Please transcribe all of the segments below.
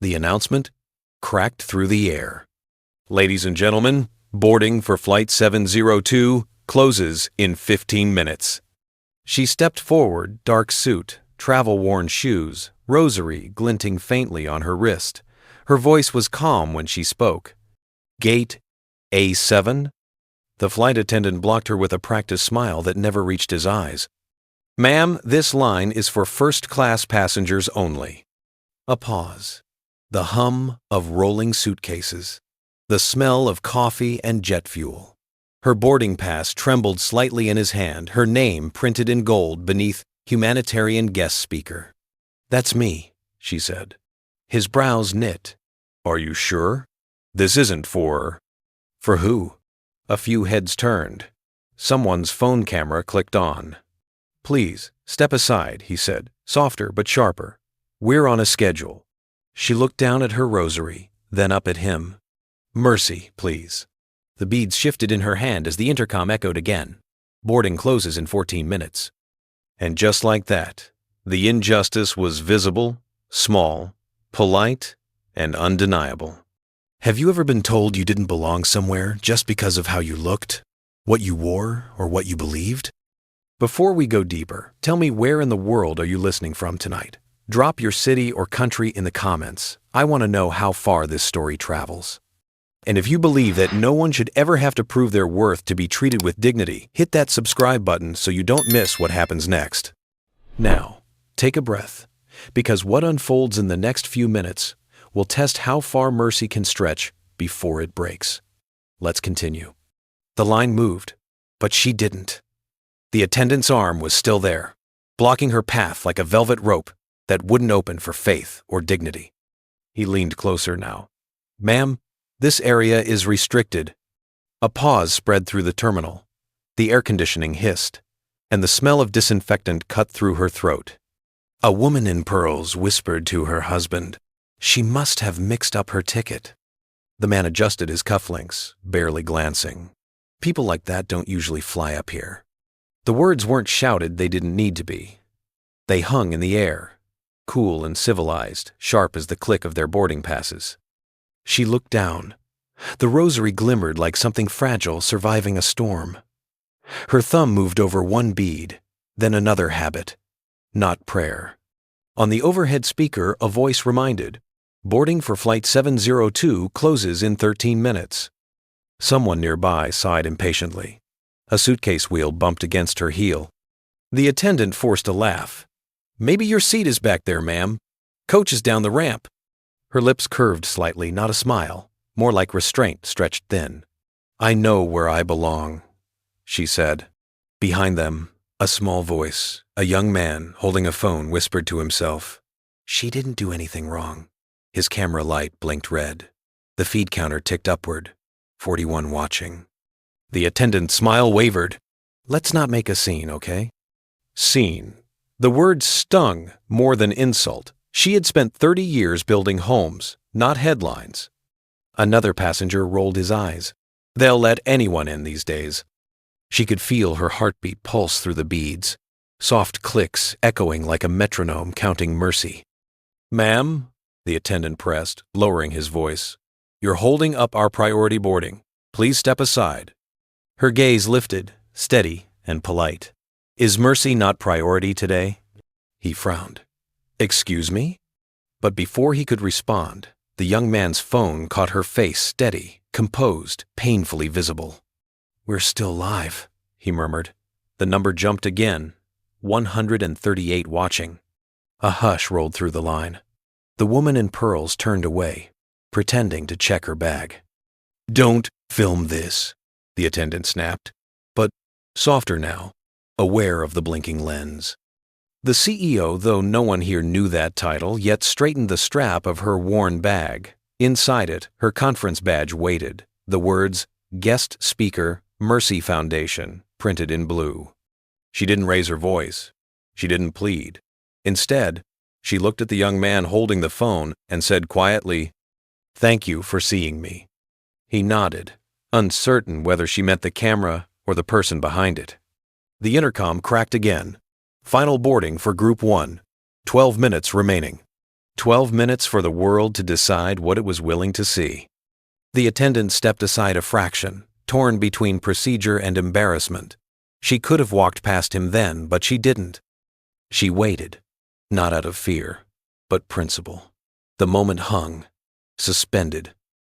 The announcement cracked through the air. Ladies and gentlemen, boarding for Flight 702 closes in 15 minutes. She stepped forward, dark suit, travel-worn shoes, rosary glinting faintly on her wrist. Her voice was calm when she spoke. Gate A7? The flight attendant blocked her with a practiced smile that never reached his eyes. Ma'am, this line is for first-class passengers only. A pause. The hum of rolling suitcases. The smell of coffee and jet fuel. Her boarding pass trembled slightly in his hand, her name printed in gold beneath humanitarian guest speaker. That's me, she said. His brows knit. Are you sure? This isn't for... For who? A few heads turned. Someone's phone camera clicked on. Please, step aside, he said, softer but sharper. We're on a schedule. She looked down at her rosary, then up at him. Mercy, please. The beads shifted in her hand as the intercom echoed again. Boarding closes in 14 minutes. And just like that, the injustice was visible, small, polite, and undeniable. Have you ever been told you didn't belong somewhere just because of how you looked, what you wore, or what you believed? Before we go deeper, tell me where in the world are you listening from tonight? Drop your city or country in the comments. I want to know how far this story travels. And if you believe that no one should ever have to prove their worth to be treated with dignity, hit that subscribe button so you don't miss what happens next. Now, take a breath, because what unfolds in the next few minutes will test how far mercy can stretch before it breaks. Let's continue. The line moved, but she didn't. The attendant's arm was still there, blocking her path like a velvet rope that wouldn't open for faith or dignity. He leaned closer now. Ma'am, this area is restricted. A pause spread through the terminal. The air conditioning hissed, and the smell of disinfectant cut through her throat. A woman in pearls whispered to her husband, "She must have mixed up her ticket." The man adjusted his cufflinks, barely glancing. People like that don't usually fly up here. The words weren't shouted, they didn't need to be. They hung in the air, cool and civilized, sharp as the click of their boarding passes. She looked down. The rosary glimmered like something fragile surviving a storm. Her thumb moved over one bead, then another habit, not prayer. On the overhead speaker, a voice reminded, boarding for Flight 702 closes in 13 minutes. Someone nearby sighed impatiently. A suitcase wheel bumped against her heel. The attendant forced a laugh. Maybe your seat is back there, ma'am. Coach is down the ramp. Her lips curved slightly, not a smile, more like restraint stretched thin. I know where I belong, she said. Behind them, a small voice, a young man holding a phone, whispered to himself. She didn't do anything wrong. His camera light blinked red. The feed counter ticked upward, 41 watching. The attendant's smile wavered. Let's not make a scene, okay? Scene. The word stung more than insult. She had spent 30 years building homes, not headlines. Another passenger rolled his eyes. They'll let anyone in these days. She could feel her heartbeat pulse through the beads, soft clicks echoing like a metronome counting mercy. Ma'am, the attendant pressed, lowering his voice. You're holding up our priority boarding. Please step aside. Her gaze lifted, steady and polite. Is mercy not priority today? He frowned. Excuse me? But before he could respond, the young man's phone caught her face steady, composed, painfully visible. We're still live, he murmured. The number jumped again, 138 watching. A hush rolled through the line. The woman in pearls turned away, pretending to check her bag. Don't film this, the attendant snapped, but softer now, aware of the blinking lens. The CEO, though no one here knew that title, yet straightened the strap of her worn bag. Inside it, her conference badge waited, the words, Guest Speaker, Mercy Foundation, printed in blue. She didn't raise her voice. She didn't plead. Instead, she looked at the young man holding the phone and said quietly, Thank you for seeing me. He nodded, uncertain whether she meant the camera or the person behind it. The intercom cracked again. Final boarding for Group 1. 12 minutes remaining. 12 minutes for the world to decide what it was willing to see. The attendant stepped aside a fraction, torn between procedure and embarrassment. She could have walked past him then, but she didn't. She waited, not out of fear, but principle. The moment hung, suspended,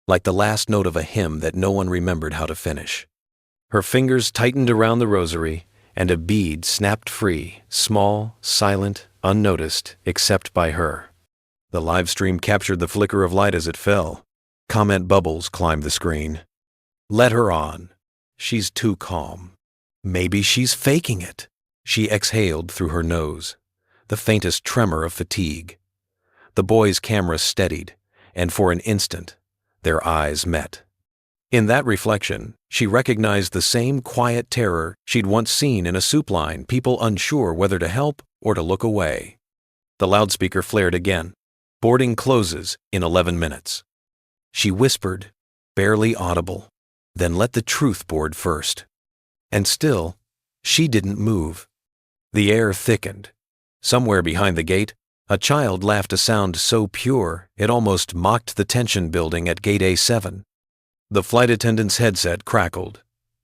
like the last note of a hymn that no one remembered how to finish. Her fingers tightened around the rosary, and a bead snapped free, small, silent, unnoticed, except by her. The live stream captured the flicker of light as it fell. Comment bubbles climbed the screen. Let her on. She's too calm. Maybe she's faking it. She exhaled through her nose, the faintest tremor of fatigue. The boy's camera steadied, and for an instant, their eyes met. In that reflection, she recognized the same quiet terror she'd once seen in a soup line, people unsure whether to help or to look away. The loudspeaker flared again. Boarding closes in 11 minutes. She whispered, barely audible, then let the truth board first. And still, she didn't move. The air thickened. Somewhere behind the gate, a child laughed a sound so pure it almost mocked the tension building at gate A7. The flight attendant's headset crackled.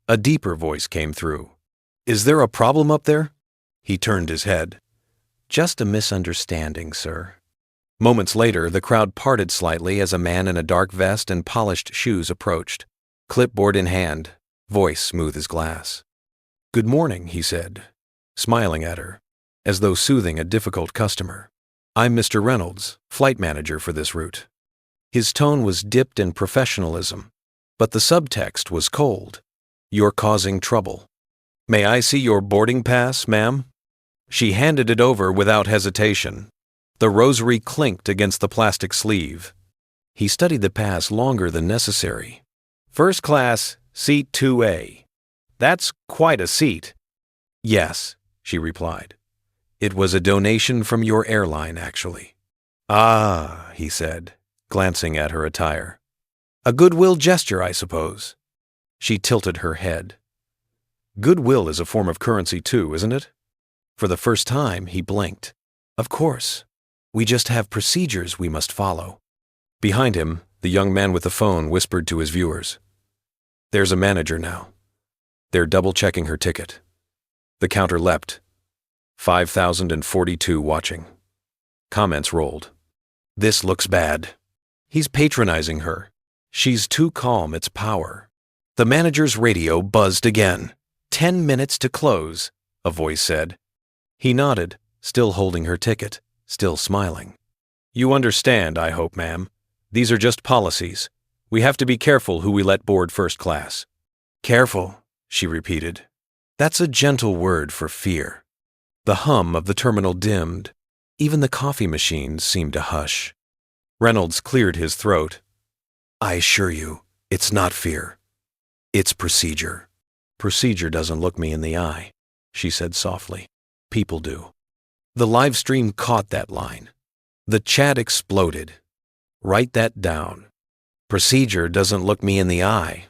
A deeper voice came through. Is there a problem up there? He turned his head. Just a misunderstanding, sir. Moments later, the crowd parted slightly as a man in a dark vest and polished shoes approached, clipboard in hand, voice smooth as glass. Good morning, he said, smiling at her, as though soothing a difficult customer. I'm Mr. Reynolds, flight manager for this route. His tone was dipped in professionalism, but the subtext was cold. You're causing trouble. May I see your boarding pass, ma'am? She handed it over without hesitation. The rosary clinked against the plastic sleeve. He studied the pass longer than necessary. First class, seat 2A. That's quite a seat. Yes, she replied. It was a donation from your airline, actually. Ah, he said, glancing at her attire. A goodwill gesture, I suppose. She tilted her head. Goodwill is a form of currency too, isn't it? For the first time, he blinked. Of course. We just have procedures we must follow. Behind him, the young man with the phone whispered to his viewers. There's a manager now. They're double-checking her ticket. The counter leapt. 5,042 watching. Comments rolled. This looks bad. He's patronizing her. She's too calm, it's power. The manager's radio buzzed again. 10 minutes to close, a voice said. He nodded, still holding her ticket, still smiling. You understand, I hope, ma'am. These are just policies. We have to be careful who we let board first class. Careful, she repeated. That's a gentle word for fear. The hum of the terminal dimmed. Even the coffee machines seemed to hush. Reynolds cleared his throat. I assure you, it's not fear. It's procedure. Procedure doesn't look me in the eye, she said softly. People do. The live stream caught that line. The chat exploded. Write that down. Procedure doesn't look me in the eye.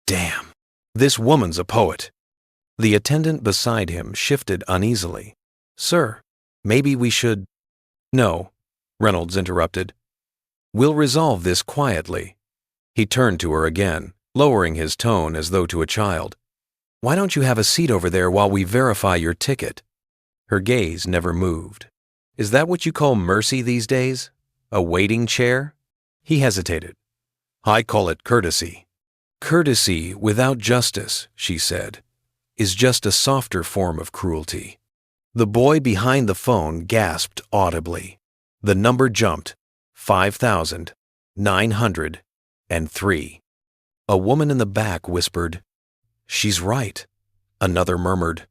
Damn, this woman's a poet. The attendant beside him shifted uneasily. Sir, maybe we should... No, Reynolds interrupted. We'll resolve this quietly. He turned to her again, lowering his tone as though to a child. Why don't you have a seat over there while we verify your ticket? Her gaze never moved. Is that what you call mercy these days? A waiting chair? He hesitated. I call it courtesy. Courtesy without justice, she said, is just a softer form of cruelty. The boy behind the phone gasped audibly. The number jumped. 5,903. A woman in the back whispered, She's right. Another murmured,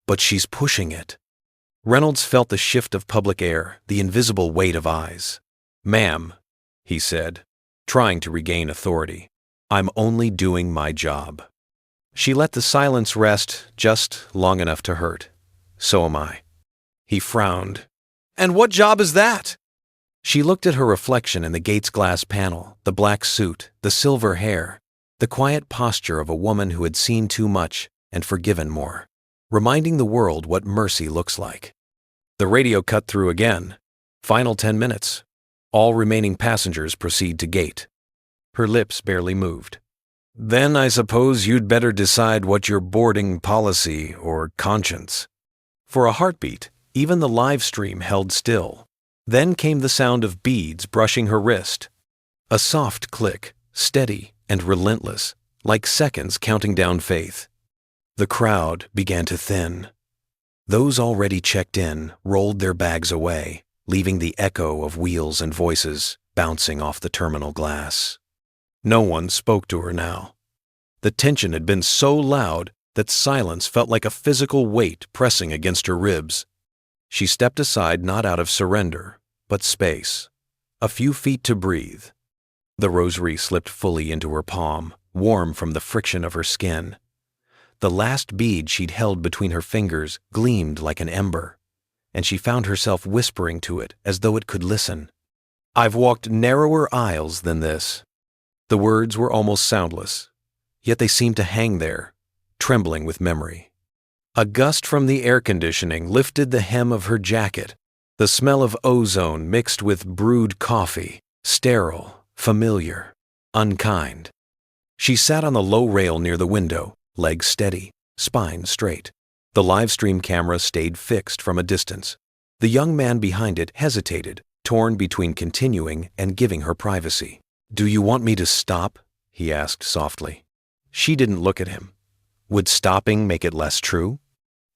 But she's pushing it. Reynolds felt the shift of public air, the invisible weight of eyes. Ma'am, he said, trying to regain authority, I'm only doing my job. She let the silence rest just long enough to hurt. So am I. He frowned. And what job is that? She looked at her reflection in the gate's glass panel, the black suit, the silver hair, the quiet posture of a woman who had seen too much and forgiven more, reminding the world what mercy looks like. The radio cut through again. Final 10 minutes. All remaining passengers proceed to gate. Her lips barely moved. Then I suppose you'd better decide what your boarding policy or conscience. For a heartbeat, even the live stream held still. Then came the sound of beads brushing her wrist. A soft click, steady and relentless, like seconds counting down faith. The crowd began to thin. Those already checked in rolled their bags away, leaving the echo of wheels and voices bouncing off the terminal glass. No one spoke to her now. The tension had been so loud that silence felt like a physical weight pressing against her ribs. She stepped aside not out of surrender, but space. A few feet to breathe. The rosary slipped fully into her palm, warm from the friction of her skin. The last bead she'd held between her fingers gleamed like an ember, and she found herself whispering to it as though it could listen. I've walked narrower aisles than this. The words were almost soundless, yet they seemed to hang there, trembling with memory. A gust from the air conditioning lifted the hem of her jacket, the smell of ozone mixed with brewed coffee, sterile, familiar, unkind. She sat on the low rail near the window, legs steady, spine straight. The live stream camera stayed fixed from a distance. The young man behind it hesitated, torn between continuing and giving her privacy. Do you want me to stop? He asked softly. She didn't look at him. Would stopping make it less true?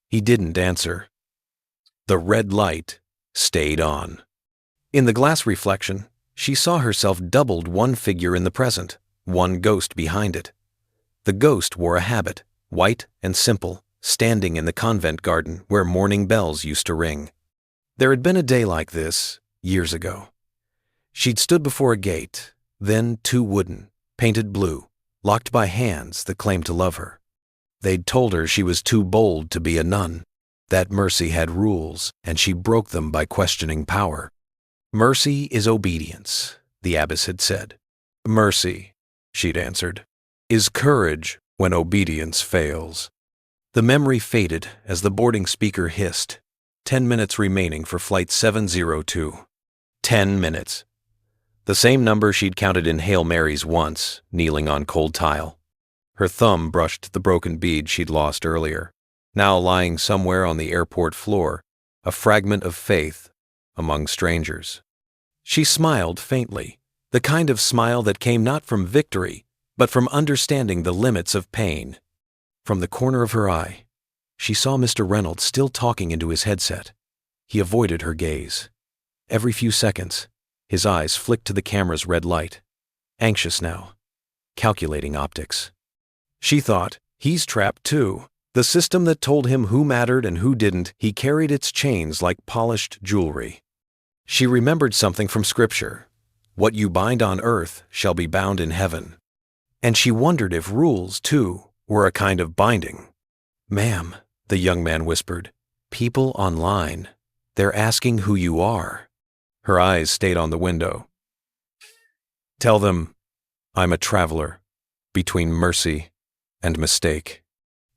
He didn't answer. The red light stayed on. In the glass reflection, she saw herself doubled one figure in the present, one ghost behind it. The ghost wore a habit, white and simple, standing in the convent garden where morning bells used to ring. There had been a day like this, years ago. She'd stood before a gate, then two wooden, painted blue, locked by hands that claimed to love her. They'd told her she was too bold to be a nun, that mercy had rules, and she broke them by questioning power. Mercy is obedience, the abbess had said. Mercy, she'd answered, is courage when obedience fails. The memory faded as the boarding speaker hissed. 10 minutes remaining for Flight 702. 10 minutes. The same number she'd counted in Hail Marys once, kneeling on cold tile. Her thumb brushed the broken bead she'd lost earlier, now lying somewhere on the airport floor, a fragment of faith among strangers. She smiled faintly, the kind of smile that came not from victory, but from understanding the limits of pain. From the corner of her eye, she saw Mr. Reynolds still talking into his headset. He avoided her gaze. Every few seconds, his eyes flicked to the camera's red light. Anxious now, calculating optics. She thought, he's trapped too. The system that told him who mattered and who didn't, he carried its chains like polished jewelry. She remembered something from Scripture. What you bind on earth shall be bound in heaven. And she wondered if rules, too, were a kind of binding. Ma'am, the young man whispered, people online, they're asking who you are. Her eyes stayed on the window. Tell them I'm a traveler between mercy and mistake.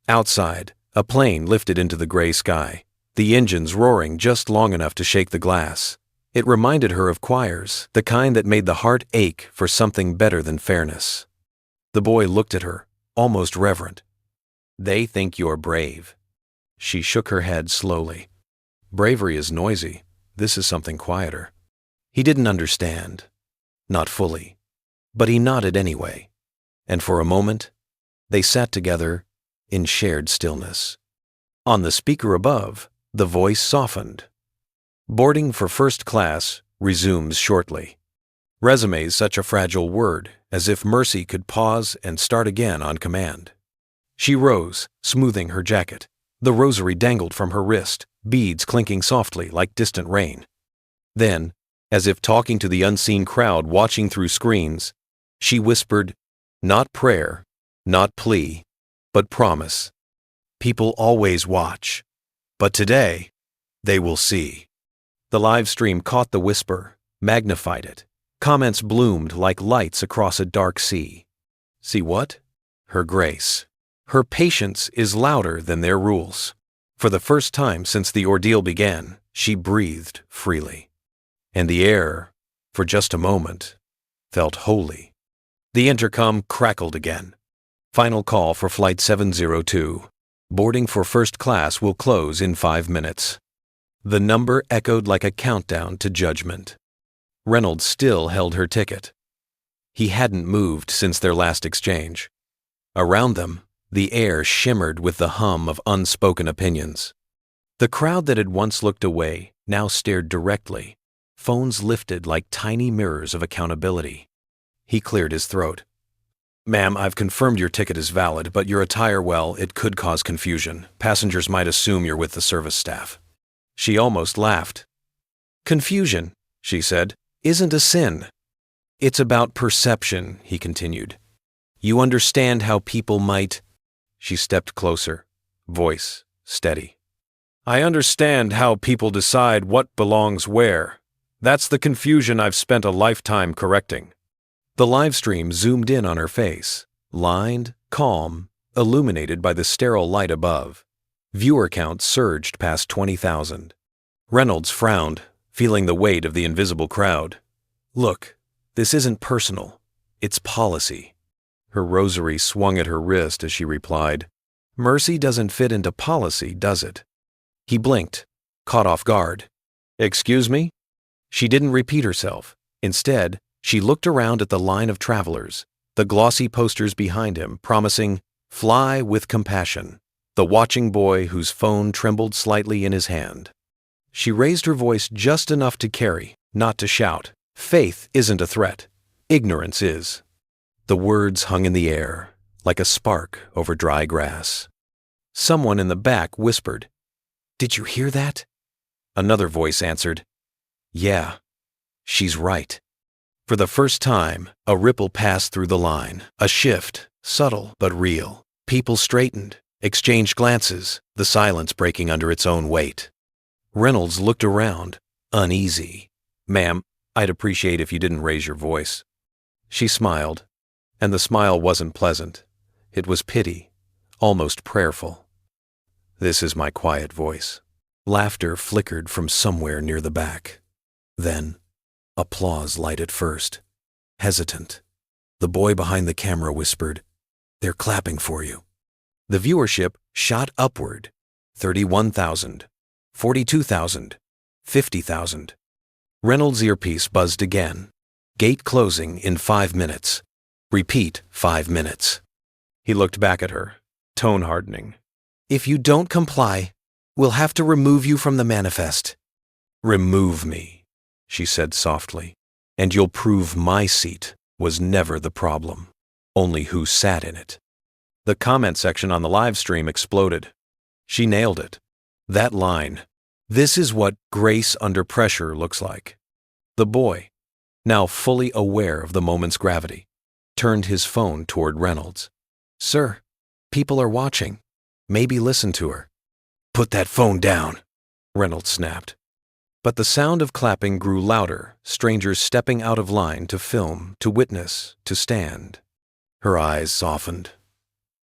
Outside, a plane lifted into the gray sky, the engines roaring just long enough to shake the glass. It reminded her of choirs, the kind that made the heart ache for something better than fairness. The boy looked at her, almost reverent. They think you're brave. She shook her head slowly. Bravery is noisy. This is something quieter. He didn't understand. Not fully. But he nodded anyway. And for a moment, they sat together in shared stillness. On the speaker above, the voice softened. Boarding for first class resumes shortly. Resume's such a fragile word, as if mercy could pause and start again on command. She rose, smoothing her jacket. The rosary dangled from her wrist, beads clinking softly like distant rain. Then, as if talking to the unseen crowd watching through screens, she whispered, not prayer, not plea, but promise. People always watch, but today, they will see. The live stream caught the whisper, magnified it. Comments bloomed like lights across a dark sea. See what? Her grace. Her patience is louder than their rules. For the first time since the ordeal began, she breathed freely. and the air, for just a moment, felt holy. The intercom crackled again. Final call for Flight 702. Boarding for first class will close in 5 minutes. The number echoed like a countdown to judgment. Reynolds still held her ticket. He hadn't moved since their last exchange. Around them, the air shimmered with the hum of unspoken opinions. The crowd that had once looked away now stared directly, phones lifted like tiny mirrors of accountability. He cleared his throat. "Ma'am, I've confirmed your ticket is valid, but your attire, well, it could cause confusion. Passengers might assume you're with the service staff." She almost laughed. "Confusion," she said, "isn't a sin. It's about perception," he continued. "You understand how people might—" She stepped closer, voice steady. "I understand how people decide what belongs where. That's the confusion I've spent a lifetime correcting." The livestream zoomed in on her face, lined, calm, illuminated by the sterile light above. Viewer count surged past 20,000. Reynolds frowned, feeling the weight of the invisible crowd. "Look, this isn't personal. It's policy." Her rosary swung at her wrist as she replied, "Mercy doesn't fit into policy, does it?" He blinked, caught off guard. "Excuse me?" She didn't repeat herself. Instead, she looked around at the line of travelers, the glossy posters behind him promising, "Fly with compassion," the watching boy whose phone trembled slightly in his hand. She raised her voice just enough to carry, not to shout. "Faith isn't a threat. Ignorance is." The words hung in the air, like a spark over dry grass. Someone in the back whispered, "Did you hear that?" Another voice answered, "Yeah, she's right." For the first time, a ripple passed through the line, a shift, subtle but real. People straightened, exchanged glances, the silence breaking under its own weight. Reynolds looked around, uneasy. "Ma'am, I'd appreciate if you didn't raise your voice." She smiled, and the smile wasn't pleasant. It was pity, almost prayerful. "This is my quiet voice." Laughter flickered from somewhere near the back. Then, applause lighted first. Hesitant. The boy behind the camera whispered, "They're clapping for you." The viewership shot upward. 31,000, 42,000, 50,000. Reynolds' earpiece buzzed again. Gate closing in 5 minutes. Repeat 5 minutes. He looked back at her, tone hardening. "If you don't comply, we'll have to remove you from the manifest." "Remove me," she said softly, "and you'll prove my seat was never the problem, only who sat in it." The comment section on the live stream exploded. She nailed it. That line, "This is what grace under pressure looks like." The boy, now fully aware of the moment's gravity, turned his phone toward Reynolds. "Sir, people are watching. Maybe listen to her." "Put that phone down," Reynolds snapped. But the sound of clapping grew louder, strangers stepping out of line to film, to witness, to stand. Her eyes softened.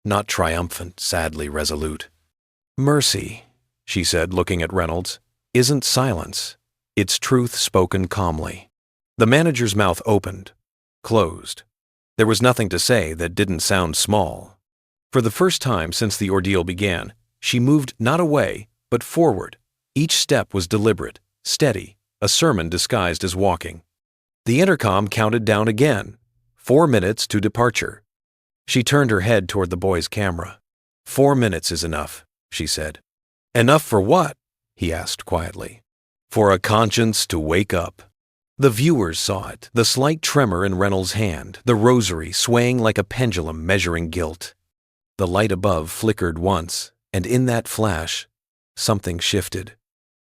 Not triumphant, sadly resolute. "Mercy," she said, looking at Reynolds, "isn't silence. It's truth spoken calmly." The manager's mouth opened, closed. There was nothing to say that didn't sound small. For the first time since the ordeal began, she moved not away, but forward. Each step was deliberate, steady, a sermon disguised as walking. The intercom counted down again. 4 minutes to departure. She turned her head toward the boy's camera. 4 minutes is enough, she said. "Enough for what?" he asked quietly. "For a conscience to wake up." The viewers saw it, the slight tremor in Reynolds' hand, the rosary swaying like a pendulum measuring guilt. The light above flickered once, and in that flash, something shifted.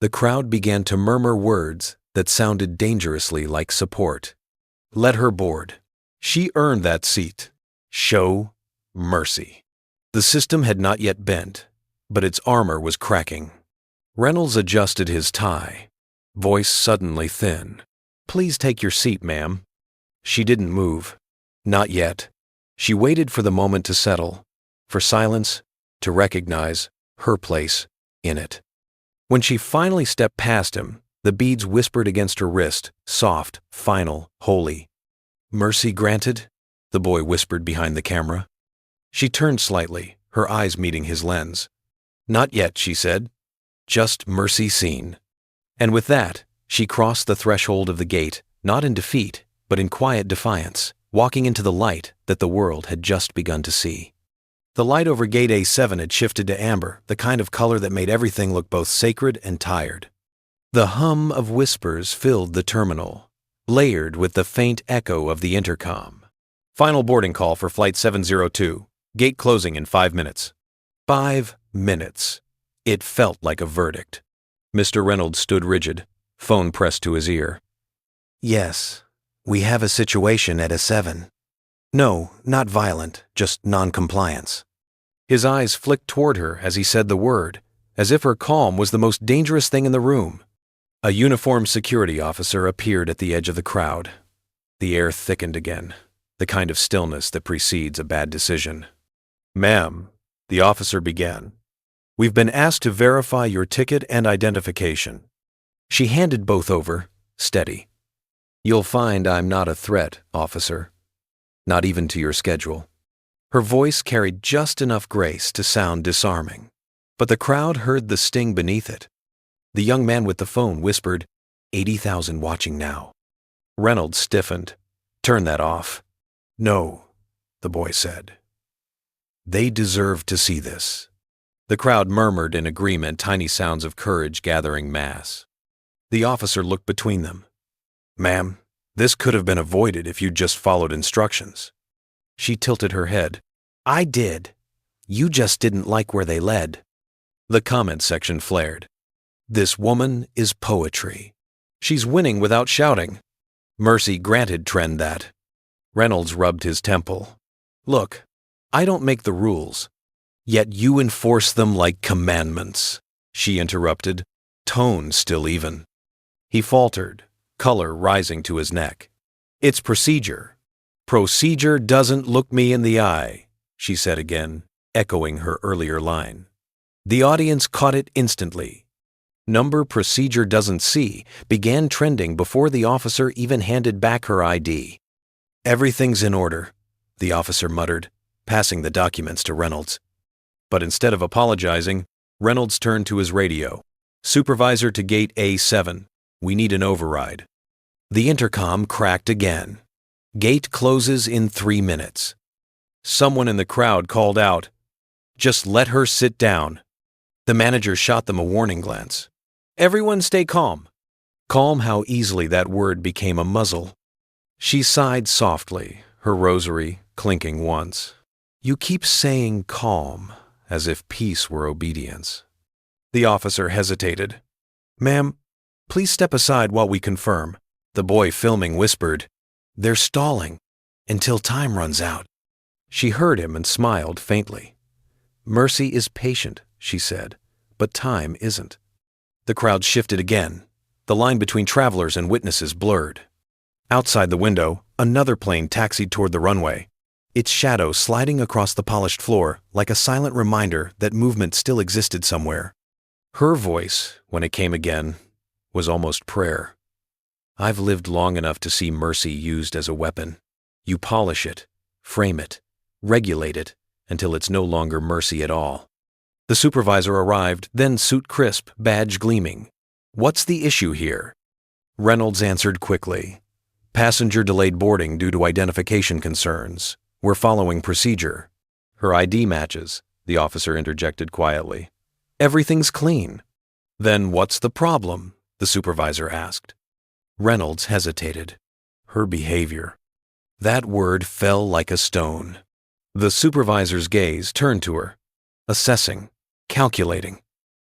The crowd began to murmur words that sounded dangerously like support. Let her board. She earned that seat. Show mercy. The system had not yet bent, but its armor was cracking. Reynolds adjusted his tie, voice suddenly thin. "Please take your seat, ma'am." She didn't move. Not yet. She waited for the moment to settle, for silence to recognize her place in it. When she finally stepped past him, The beads whispered against her wrist, soft, final, holy. "Mercy granted?" the boy whispered behind the camera. She turned slightly, her eyes meeting his lens. "Not yet," she said. "Just mercy seen." And with that, she crossed the threshold of the gate, not in defeat, but in quiet defiance, walking into the light that the world had just begun to see. The light over gate A7 had shifted to amber, the kind of color that made everything look both sacred and tired. The hum of whispers filled the terminal, layered with the faint echo of the intercom. "Final boarding call for Flight 702. Gate closing in 5 minutes." 5 minutes. It felt like a verdict. Mr. Reynolds stood rigid, phone pressed to his ear. "Yes, we have a situation at A7. No, not violent, just non-compliance." His eyes flicked toward her as he said the word, as if her calm was the most dangerous thing in the room. A uniformed security officer appeared at the edge of the crowd. The air thickened again, the kind of stillness that precedes a bad decision. "Ma'am," the officer began, "we've been asked to verify your ticket and identification." She handed both over, steady. "You'll find I'm not a threat, officer. Not even to your schedule." Her voice carried just enough grace to sound disarming, but the crowd heard the sting beneath it. The young man with the phone whispered, 80,000 watching now." Reynolds stiffened. "Turn that off." "No," the boy said. "They deserve to see this." The crowd murmured in agreement, tiny sounds of courage gathering mass. The officer looked between them. "Ma'am, this could have been avoided if you'd just followed instructions." She tilted her head. "I did. You just didn't like where they led." The comment section flared. "This woman is poetry. She's winning without shouting. Mercy granted trend that." Reynolds rubbed his temple. "Look, I don't make the rules. Yet you enforce them like commandments," she interrupted, tone still even. He faltered, color rising to his neck. "It's procedure." "Procedure doesn't look me in the eye," she said again, echoing her earlier line. The audience caught it instantly. Number "procedure doesn't see" began trending before the officer even handed back her ID. "Everything's in order," the officer muttered, passing the documents to Reynolds. But instead of apologizing, Reynolds turned to his radio. "Supervisor to gate A7. We need an override." The intercom cracked again. "Gate closes in 3 minutes." Someone in the crowd called out, "Just let her sit down." The manager shot them a warning glance. "Everyone stay calm." Calm how easily that word became a muzzle. She sighed softly, her rosary clinking once. "You keep saying calm, as if peace were obedience." The officer hesitated. "Ma'am, please step aside while we confirm." The boy filming whispered, "They're stalling until time runs out." She heard him and smiled faintly. "Mercy is patient," she said, "but time isn't." The crowd shifted again. The line between travelers and witnesses blurred. Outside the window, another plane taxied toward the runway, its shadow sliding across the polished floor like a silent reminder that movement still existed somewhere. Her voice, when it came again, was almost prayer. "I've lived long enough to see mercy used as a weapon. You polish it, frame it, regulate it, until it's no longer mercy at all." The supervisor arrived, then suit crisp, badge gleaming. "What's the issue here?" Reynolds answered quickly. "Passenger delayed boarding due to identification concerns. We're following procedure." "Her ID matches," the officer interjected quietly. "Everything's clean." "Then what's the problem?" the supervisor asked. Reynolds hesitated. Her behavior. That word fell like a stone. The supervisor's gaze turned to her, assessing, calculating.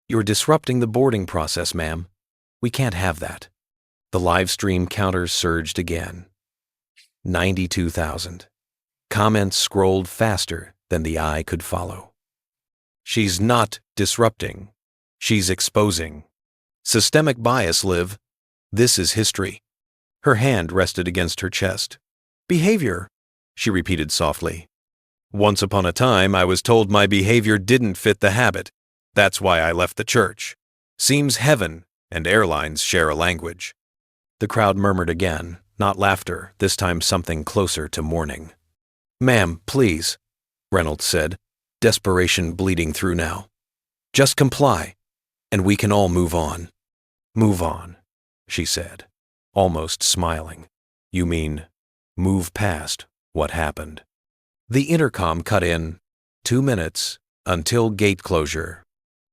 "You're disrupting the boarding process, ma'am. We can't have that." The live stream counter surged again. 92,000. Comments scrolled faster than the eye could follow. "She's not disrupting. She's exposing. Systemic bias, Liv. This is history." Her hand rested against her chest. "Behavior," she repeated softly. "Once upon a time, I was told my behavior didn't fit the habit. That's why I left the church. Seems heaven and airlines share a language. The crowd murmured again, not laughter, this time something closer to mourning. "Ma'am, please," Reynolds said, desperation bleeding through now. "Just comply, and we can all move on." "Move on," she said, almost smiling. "You mean, move past what happened." The intercom cut in, 2 minutes until gate closure.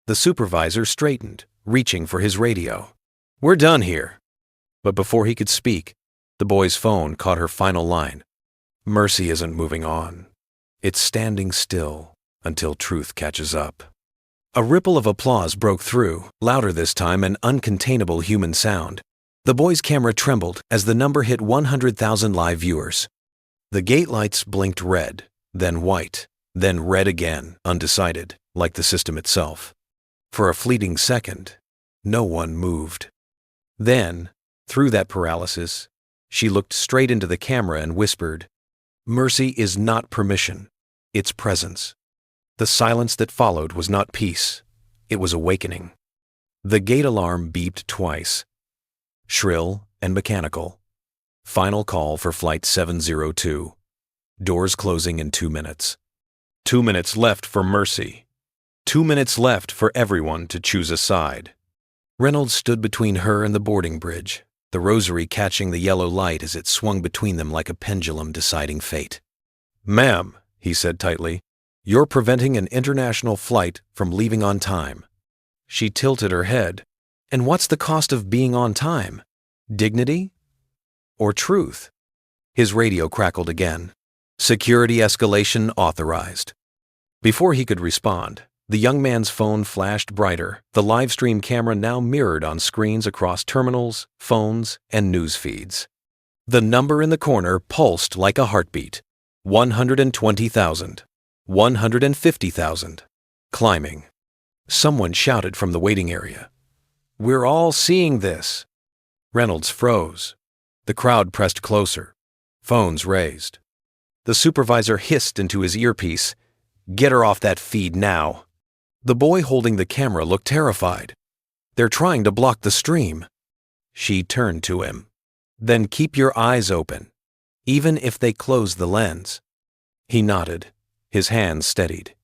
The supervisor straightened, reaching for his radio. "We're done here." But before he could speak, the boy's phone caught her final line. "Mercy isn't moving on. It's standing still until truth catches up." A ripple of applause broke through, louder this time, an uncontainable human sound. The boy's camera trembled as the number hit 100,000 live viewers. The gate lights blinked red, then white, then red again, undecided, like the system itself. For a fleeting second, no one moved. Then, through that paralysis, she looked straight into the camera and whispered, "Mercy is not permission, it's presence." The silence that followed was not peace, it was awakening. The gate alarm beeped twice, shrill and mechanical. Final call for Flight 702. Doors closing in 2 minutes. 2 minutes left for mercy. 2 minutes left for everyone to choose a side. Reynolds stood between her and the boarding bridge, the rosary catching the yellow light as it swung between them like a pendulum deciding fate. "Ma'am," he said tightly, "you're preventing an international flight from leaving on time." She tilted her head. "And what's the cost of being on time? Dignity? Or truth?" His radio crackled again. "Security escalation authorized." Before he could respond, the young man's phone flashed brighter, the livestream camera now mirrored on screens across terminals, phones, and news feeds. The number in the corner pulsed like a heartbeat. 120,000. 150,000. Climbing. Someone shouted from the waiting area, "We're all seeing this." Reynolds froze. The crowd pressed closer. Phones raised. The supervisor hissed into his earpiece, "Get her off that feed now." The boy holding the camera looked terrified. "They're trying to block the stream." She turned to him. "Then keep your eyes open, even if they close the lens." He nodded. His hands steadied.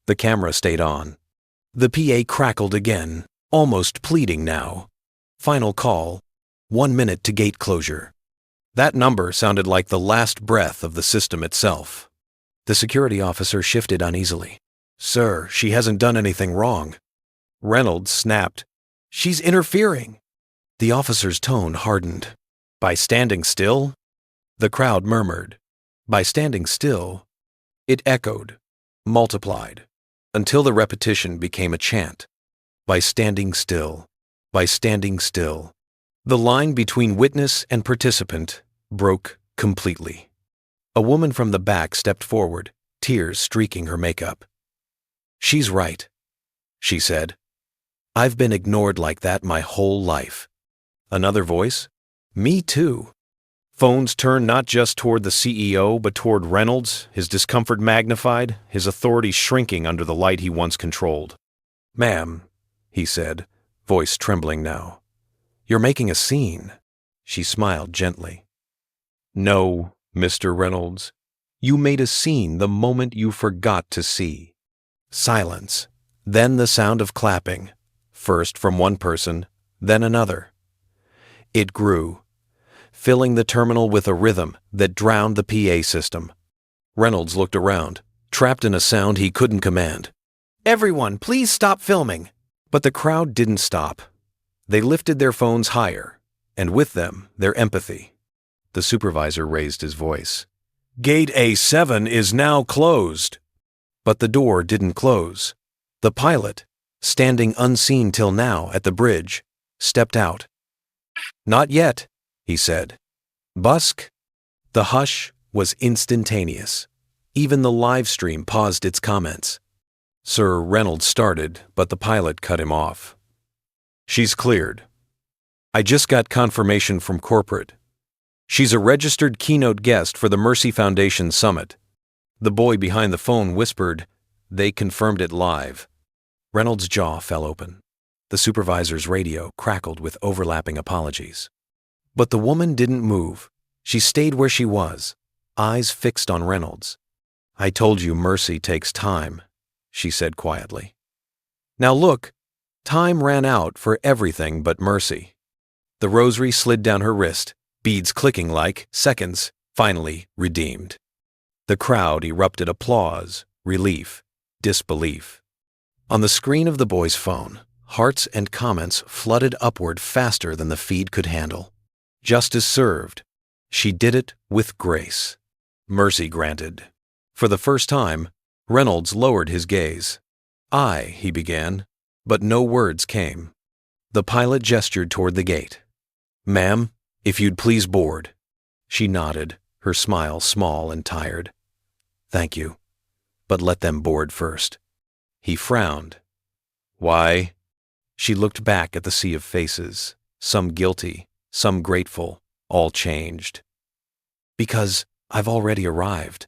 The camera stayed on. The PA crackled again, almost pleading now. Final call. 1 minute to gate closure. That number sounded like the last breath of the system itself. The security officer shifted uneasily. "Sir, she hasn't done anything wrong." Reynolds snapped, "She's interfering." The officer's tone hardened. "By standing still?" The crowd murmured. "By standing still?" It echoed, multiplied, until the repetition became a chant. "By standing still. By standing still." The line between witness and participant broke completely. A woman from the back stepped forward, tears streaking her makeup. "She's right," she said. "I've been ignored like that my whole life." Another voice, "Me too." Phones turned not just toward the CEO, but toward Reynolds, his discomfort magnified, his authority shrinking under the light he once controlled. "Ma'am," he said, voice trembling now, "you're making a scene." She smiled gently. "No, Mr. Reynolds. You made a scene the moment you forgot to see." Silence. Then the sound of clapping, first from one person, then another. It grew, filling the terminal with a rhythm that drowned the PA system. Reynolds looked around, trapped in a sound he couldn't command. "Everyone, please stop filming." But the crowd didn't stop. They lifted their phones higher, and with them, their empathy. The supervisor raised his voice. "Gate A7 is now closed." But the door didn't close. The pilot, standing unseen till now at the bridge, stepped out. "Not yet," he said. "Busk." The hush was instantaneous. Even the live stream paused its comments. Sir Reynolds started, but the pilot cut him off. "She's cleared. I just got confirmation from corporate. She's a registered keynote guest for the Mercy Foundation Summit." The boy behind the phone whispered, "They confirmed it live." Reynolds' jaw fell open. The supervisor's radio crackled with overlapping apologies. But the woman didn't move. She stayed where she was, eyes fixed on Reynolds. "I told you mercy takes time," she said quietly. "Now look, time ran out for everything but mercy." The rosary slid down her wrist, beads clicking like seconds, finally redeemed. The crowd erupted applause, relief, disbelief. On the screen of the boy's phone, hearts and comments flooded upward faster than the feed could handle. Justice served. She did it with grace. Mercy granted. For the first time, Reynolds lowered his gaze. He began, but no words came. The pilot gestured toward the gate. "Ma'am, if you'd please board." She nodded, her smile small and tired. "Thank you, but let them board first." He frowned. "Why?" She looked back at the sea of faces, some guilty, some grateful, all changed. "Because I've already arrived."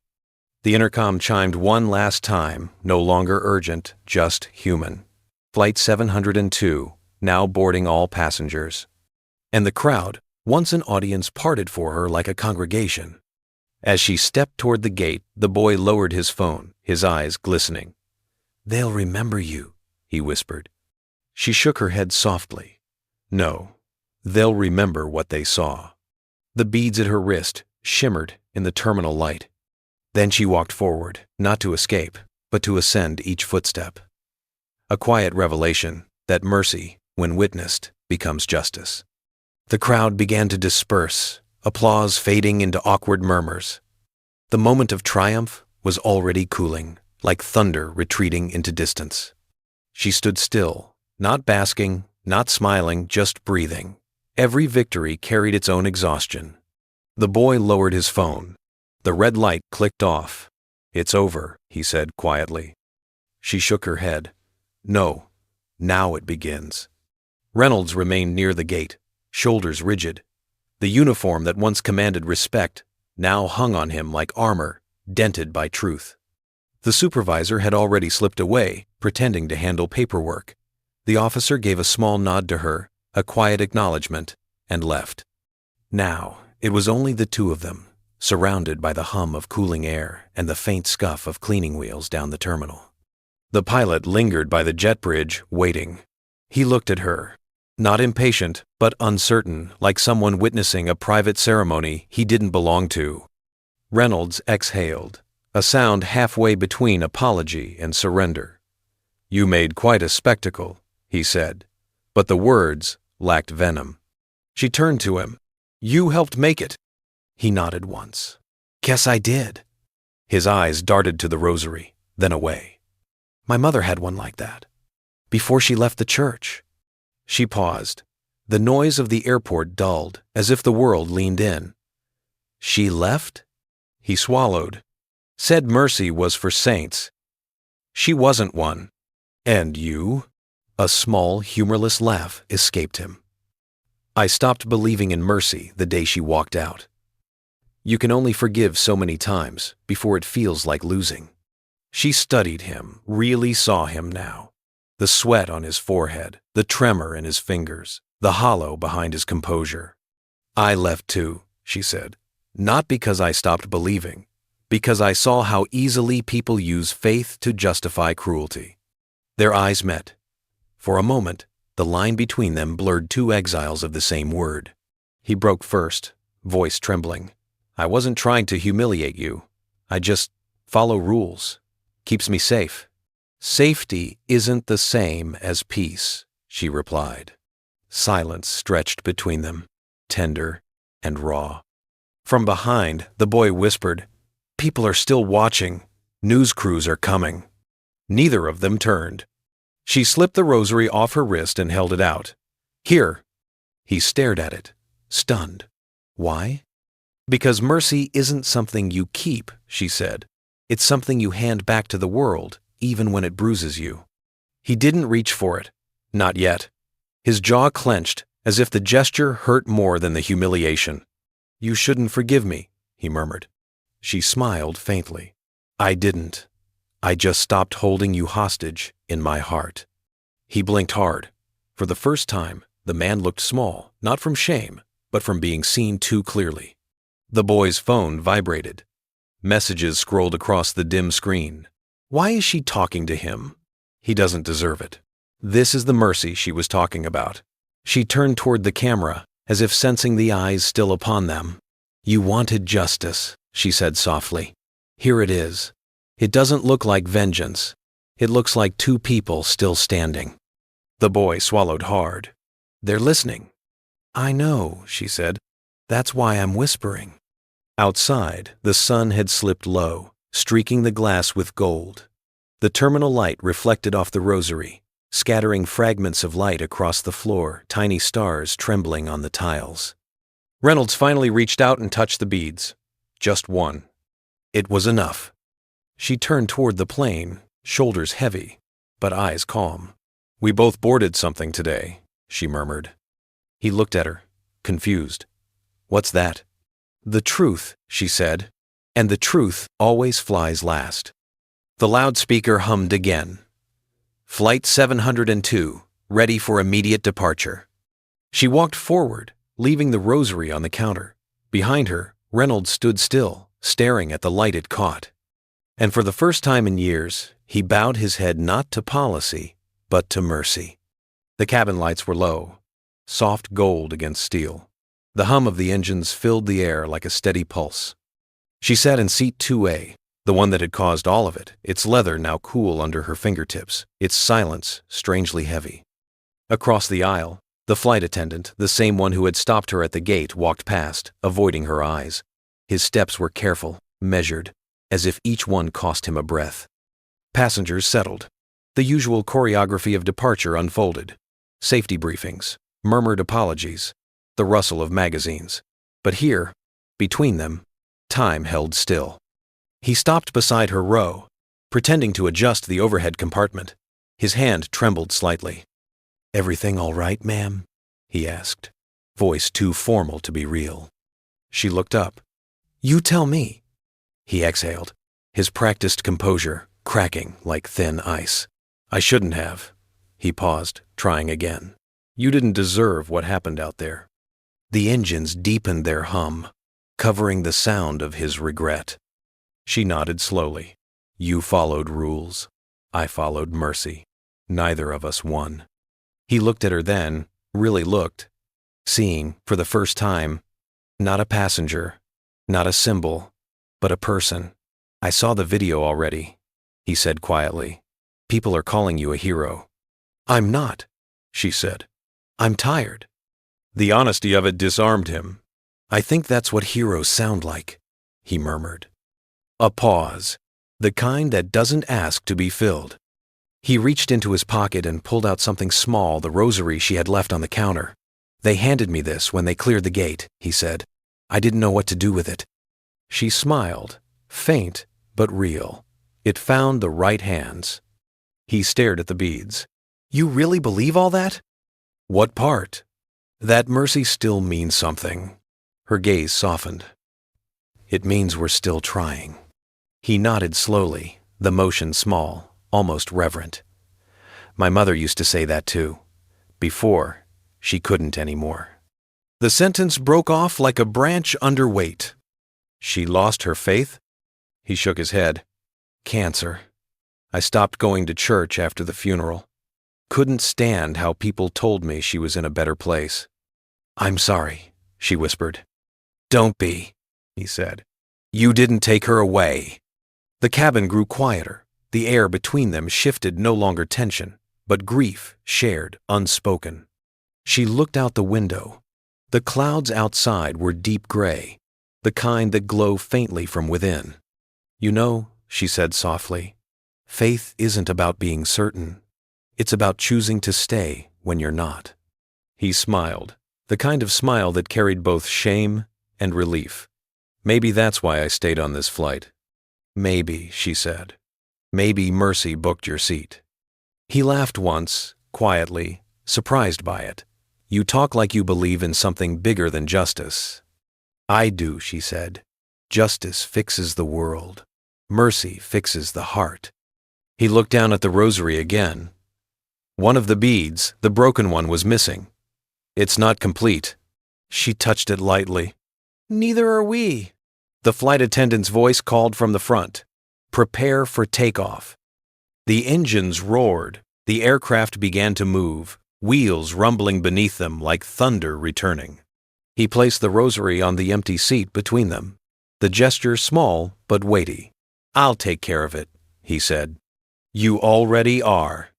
The intercom chimed one last time, no longer urgent, just human. Flight 702, now boarding all passengers. And the crowd, once an audience, parted for her like a congregation. As she stepped toward the gate, the boy lowered his phone, his eyes glistening. "They'll remember you," he whispered. She shook her head softly. "No, they'll remember what they saw." The beads at her wrist shimmered in the terminal light. Then she walked forward, not to escape, but to ascend each footstep. A quiet revelation that mercy, when witnessed, becomes justice. The crowd began to disperse, applause fading into awkward murmurs. The moment of triumph was already cooling, like thunder retreating into distance. She stood still, not basking, not smiling, just breathing. Every victory carried its own exhaustion. The boy lowered his phone. The red light clicked off. "It's over," he said quietly. She shook her head. "No, now it begins." Reynolds remained near the gate, shoulders rigid. The uniform that once commanded respect now hung on him like armor, dented by truth. The supervisor had already slipped away, pretending to handle paperwork. The officer gave a small nod to her, a quiet acknowledgement, and left. Now, it was only the two of them, surrounded by the hum of cooling air and the faint scuff of cleaning wheels down the terminal. The pilot lingered by the jet bridge, waiting. He looked at her, not impatient, but uncertain, like someone witnessing a private ceremony he didn't belong to. Reynolds exhaled, a sound halfway between apology and surrender. "You made quite a spectacle," he said, but the words lacked venom. She turned to him. "You helped make it." He nodded once. "Guess I did." His eyes darted to the rosary, then away. "My mother had one like that, before she left the church." She paused. The noise of the airport dulled, as if the world leaned in. "She left?" He swallowed. "Said mercy was for saints. She wasn't one. And you?" A small, humorless laugh escaped him. "I stopped believing in mercy the day she walked out." You can only forgive so many times before it feels like losing. She studied him, really saw him now. The sweat on his forehead, the tremor in his fingers, the hollow behind his composure. "I left too," she said. "Not because I stopped believing, because I saw how easily people use faith to justify cruelty." Their eyes met. For a moment, the line between them blurred two exiles of the same word. He broke first, voice trembling. "I wasn't trying to humiliate you. I just follow rules. Keeps me safe." "Safety isn't the same as peace," she replied. Silence stretched between them, tender and raw. From behind, the boy whispered, "People are still watching. News crews are coming." Neither of them turned. She slipped the rosary off her wrist and held it out. "Here." He stared at it, stunned. "Why?" "Because mercy isn't something you keep," she said. "It's something you hand back to the world, even when it bruises you." He didn't reach for it. Not yet. His jaw clenched, as if the gesture hurt more than the humiliation. "You shouldn't forgive me," he murmured. She smiled faintly. "I didn't. I just stopped holding you hostage in my heart." He blinked hard. For the first time, the man looked small, not from shame, but from being seen too clearly. The boy's phone vibrated. Messages scrolled across the dim screen. Why is she talking to him? He doesn't deserve it. This is the mercy she was talking about. She turned toward the camera, as if sensing the eyes still upon them. "You wanted justice," she said softly. "Here it is. It doesn't look like vengeance. It looks like two people still standing." The boy swallowed hard. "They're listening." "I know," she said. "That's why I'm whispering." Outside, the sun had slipped low, streaking the glass with gold. The terminal light reflected off the rosary, scattering fragments of light across the floor, tiny stars trembling on the tiles. Reynolds finally reached out and touched the beads. Just one. It was enough. She turned toward the plane, shoulders heavy, but eyes calm. "We both boarded something today," she murmured. He looked at her, confused. "What's that?" "The truth," she said, "and the truth always flies last." The loudspeaker hummed again. "Flight 702, ready for immediate departure." She walked forward, leaving the rosary on the counter. Behind her, Reynolds stood still, staring at the light it caught. And for the first time in years, he bowed his head not to policy, but to mercy. The cabin lights were low, soft gold against steel. The hum of the engines filled the air like a steady pulse. She sat in seat 2A, the one that had caused all of it, its leather now cool under her fingertips, its silence strangely heavy. Across the aisle, the flight attendant, the same one who had stopped her at the gate, walked past, avoiding her eyes. His steps were careful, measured, as if each one cost him a breath. Passengers settled. The usual choreography of departure unfolded. Safety briefings, murmured apologies, the rustle of magazines. But here, between them, time held still. He stopped beside her row, pretending to adjust the overhead compartment. His hand trembled slightly. "Everything all right, ma'am?" he asked, voice too formal to be real. She looked up. "You tell me." He exhaled, his practiced composure cracking like thin ice. "I shouldn't have." He paused, trying again. "You didn't deserve what happened out there." The engines deepened their hum, covering the sound of his regret. She nodded slowly. "You followed rules. I followed mercy. Neither of us won." He looked at her then, really looked, seeing, for the first time, not a passenger, not a symbol, but a person. "I saw the video already," he said quietly. "People are calling you a hero." "I'm not," she said. "I'm tired." The honesty of it disarmed him. "I think that's what heroes sound like," he murmured. A pause, the kind that doesn't ask to be filled. He reached into his pocket and pulled out something small, the rosary she had left on the counter. "They handed me this when they cleared the gate," he said. "I didn't know what to do with it." She smiled, faint but real. It found the right hands. He stared at the beads. "You really believe all that?" "What part?" "That mercy still means something." Her gaze softened. "It means we're still trying." He nodded slowly, the motion small, almost reverent. "My mother used to say that too. Before, she couldn't anymore." The sentence broke off like a branch under weight. "She lost her faith?" He shook his head. "Cancer. I stopped going to church after the funeral. Couldn't stand how people told me she was in a better place." "I'm sorry," she whispered. "Don't be," he said. "You didn't take her away." The cabin grew quieter. The air between them shifted, no longer tension, but grief, shared, unspoken. She looked out the window. The clouds outside were deep gray, the kind that glow faintly from within. "You know," she said softly, "faith isn't about being certain. It's about choosing to stay when you're not." He smiled, the kind of smile that carried both shame and relief. "Maybe that's why I stayed on this flight." "Maybe," she said. "Maybe mercy booked your seat." He laughed once, quietly, surprised by it. "You talk like you believe in something bigger than justice." "I do," she said. "Justice fixes the world. Mercy fixes the heart." He looked down at the rosary again. One of the beads, the broken one, was missing. It's not complete. She touched it lightly. Neither are we. The flight attendant's voice called from the front. Prepare for takeoff. The engines roared. The aircraft began to move, wheels rumbling beneath them like thunder returning. He placed the rosary on the empty seat between them. The gesture small but weighty. I'll take care of it, he said. You already are.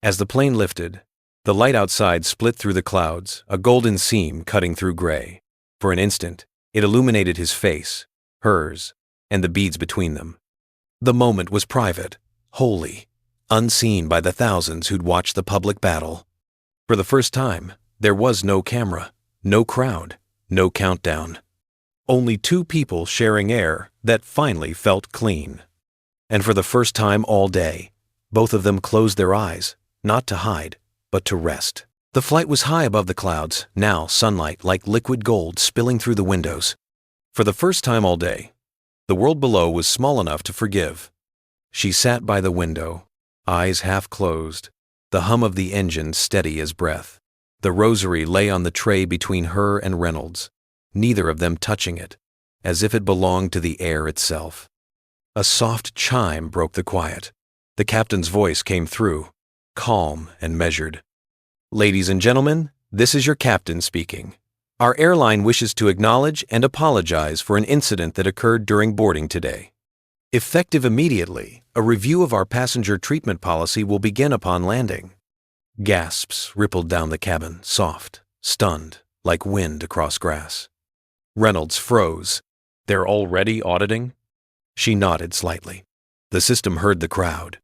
As the plane lifted, the light outside split through the clouds, a golden seam cutting through gray. For an instant, it illuminated his face, hers, and the beads between them. The moment was private, holy, unseen by the thousands who'd watched the public battle. For the first time, there was no camera, no crowd, no countdown. Only two people sharing air that finally felt clean. And for the first time all day, both of them closed their eyes, not to hide, but to rest. The flight was high above the clouds, now sunlight like liquid gold spilling through the windows. For the first time all day, the world below was small enough to forgive. She sat by the window, eyes half closed, the hum of the engine steady as breath. The rosary lay on the tray between her and Reynolds, neither of them touching it, as if it belonged to the air itself. A soft chime broke the quiet. The captain's voice came through, calm and measured. Ladies and gentlemen, this is your captain speaking. Our airline wishes to acknowledge and apologize for an incident that occurred during boarding today. Effective immediately, a review of our passenger treatment policy will begin upon landing. Gasps rippled down the cabin, soft, stunned, like wind across grass. Reynolds froze. They're already auditing? She nodded slightly. The system heard the crowd.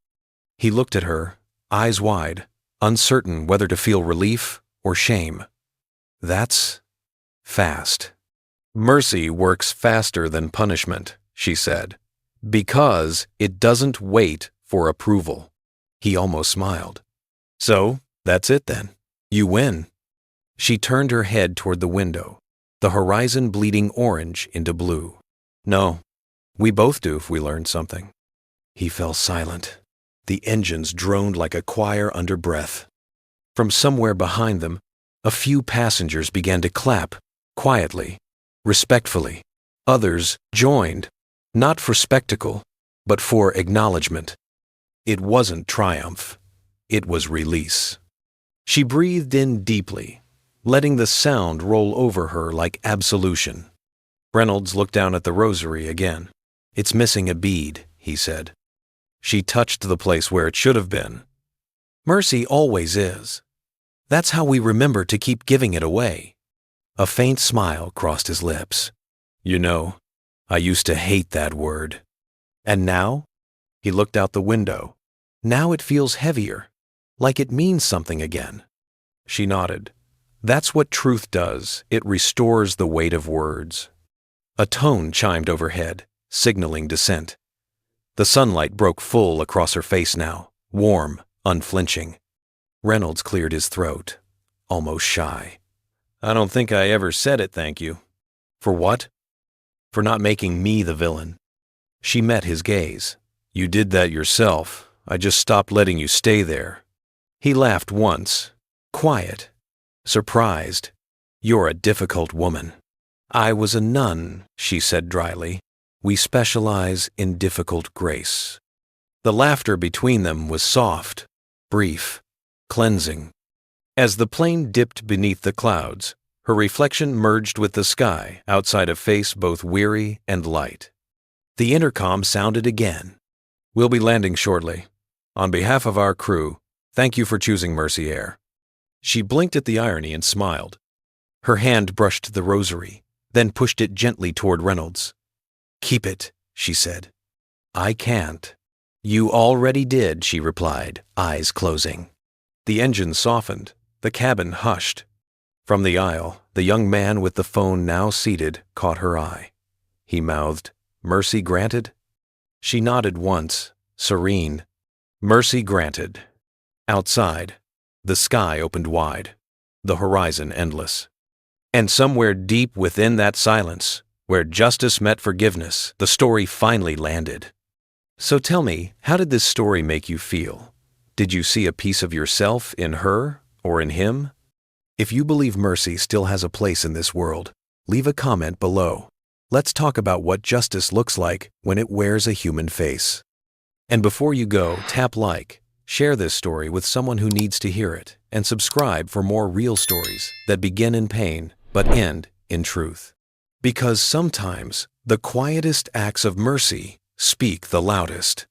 He looked at her, eyes wide, uncertain whether to feel relief or shame. That's fast. Mercy works faster than punishment, she said, because it doesn't wait for approval. He almost smiled. So, that's it then. You win. She turned her head toward the window, the horizon bleeding orange into blue. No, we both do if we learn something. He fell silent. The engines droned like a choir under breath. From somewhere behind them, a few passengers began to clap, quietly, respectfully. Others joined, not for spectacle, but for acknowledgement. It wasn't triumph. It was release. She breathed in deeply, letting the sound roll over her like absolution. Reynolds looked down at the rosary again. It's missing a bead, he said. She touched the place where it should have been. Mercy always is. That's how we remember to keep giving it away. A faint smile crossed his lips. You know, I used to hate that word. And now? He looked out the window. Now it feels heavier, like it means something again. She nodded. That's what truth does. It restores the weight of words. A tone chimed overhead, signaling dissent. The sunlight broke full across her face now, warm, unflinching. Reynolds cleared his throat, almost shy. I don't think I ever said it, thank you. For what? For not making me the villain. She met his gaze. You did that yourself. I just stopped letting you stay there. He laughed once, quiet, surprised. You're a difficult woman. I was a nun, she said dryly. We specialize in difficult grace. The laughter between them was soft, brief, cleansing. As the plane dipped beneath the clouds, her reflection merged with the sky outside a face both weary and light. The intercom sounded again. We'll be landing shortly. On behalf of our crew, thank you for choosing Mercy Air. She blinked at the irony and smiled. Her hand brushed the rosary, then pushed it gently toward Reynolds. Keep it, she said. I can't. You already did, she replied, eyes closing. The engine softened, the cabin hushed. From the aisle, the young man with the phone now seated caught her eye. He mouthed, Mercy granted? She nodded once, serene. Mercy granted. Outside, the sky opened wide, the horizon endless. And somewhere deep within that silence, where justice met forgiveness, the story finally landed. So tell me, how did this story make you feel? Did you see a piece of yourself in her or in him? If you believe mercy still has a place in this world, leave a comment below. Let's talk about what justice looks like when it wears a human face. And before you go, tap like, share this story with someone who needs to hear it, and subscribe for more real stories that begin in pain but end in truth. Because sometimes the quietest acts of mercy speak the loudest.